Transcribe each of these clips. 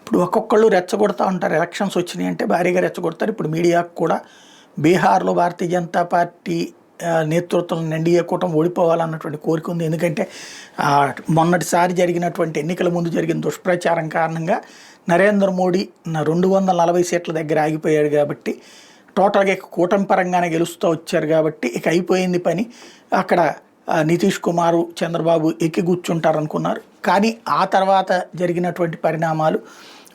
ఇప్పుడు ఒక్కొక్కళ్ళు రెచ్చగొడతా ఉంటారు. ఎలక్షన్స్ వచ్చినాయి అంటే భారీగా రెచ్చగొడతారు. ఇప్పుడు మీడియాకు కూడా బీహార్లో భారతీయ జనతా పార్టీ నేతృత్వం ఎన్డీఏ కూటమి ఓడిపోవాలన్నటువంటి కోరిక ఉంది. ఎందుకంటే మొన్నటిసారి జరిగినటువంటి ఎన్నికల ముందు జరిగిన దుష్ప్రచారం కారణంగా నరేంద్ర మోడీ 240 సీట్ల దగ్గర ఆగిపోయాడు కాబట్టి, టోటల్గా కూటమి పరంగానే గెలుస్తూ వచ్చారు కాబట్టి ఇక అయిపోయింది పని. అక్కడ నితీష్ కుమారు, చంద్రబాబు ఎక్కి కూర్చుంటారనుకున్నారు. కానీ ఆ తర్వాత జరిగినటువంటి పరిణామాలు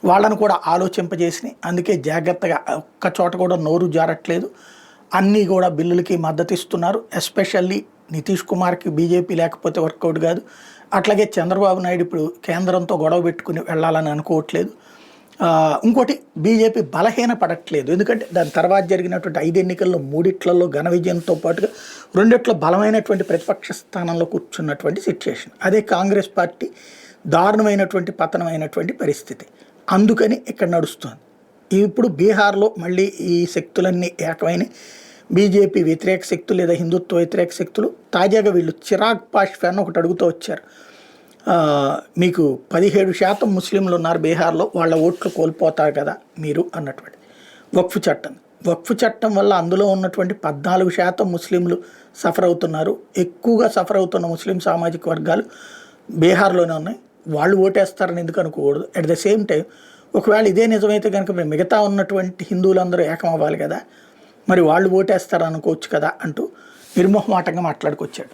వాళ్ళను కూడా ఆలోచింపజేసినాయి. అందుకే జాగ్రత్తగా ఒక్క చోట కూడా నోరు జారట్లేదు. అన్నీ కూడా బిల్లులకి మద్దతు ఇస్తున్నారు. ఎస్పెషల్లీ నితీష్ కుమార్కి బీజేపీ లేకపోతే వర్కౌట్ కాదు. అట్లాగే చంద్రబాబు నాయుడు ఇప్పుడు కేంద్రంతో గొడవ పెట్టుకుని వెళ్ళాలని అనుకోవట్లేదు. ఇంకోటి, బీజేపీ బలహీన పడట్లేదు. ఎందుకంటే దాని తర్వాత జరిగినటువంటి 5 ఎన్నికల్లో 3 ఘన విజయంతో పాటుగా 2 బలమైనటువంటి ప్రతిపక్ష స్థానంలో కూర్చున్నటువంటి సిచ్యుయేషన్. అదే కాంగ్రెస్ పార్టీ దారుణమైనటువంటి పతనమైనటువంటి పరిస్థితి. అందుకని ఇక్కడ నడుస్తుంది. ఇప్పుడు బీహార్లో మళ్ళీ ఈ శక్తులన్నీ ఏకమైన బీజేపీ వ్యతిరేక శక్తులు లేదా హిందుత్వ వ్యతిరేక శక్తులు. తాజాగా వీళ్ళు చిరాగ్ పాస్వాన్ ఒకటి అడుగుతూ వచ్చారు. మీకు 17% ముస్లింలు ఉన్నారు బీహార్లో, వాళ్ళ ఓట్లు కోల్పోతారు కదా మీరు అన్నటువంటి వక్ఫ్ చట్టం వల్ల అందులో ఉన్నటువంటి 14% ముస్లింలు సఫర్ అవుతున్నారు. ఎక్కువగా సఫర్ అవుతున్న ముస్లిం సామాజిక వర్గాలు బీహార్లోనే ఉన్నాయి. వాళ్ళు ఓటేస్తారని ఎందుకు అనుకోకూడదు. అట్ ద సేమ్ టైం ఒకవేళ ఇదే నిజమైతే కనుక మిగతా ఉన్నటువంటి హిందువులందరూ ఏకం అవ్వాలి కదా, మరి వాళ్ళు ఓటేస్తారనుకోవచ్చు కదా అంటూ నిర్మోహమాటంగా మాట్లాడుకొచ్చాడు.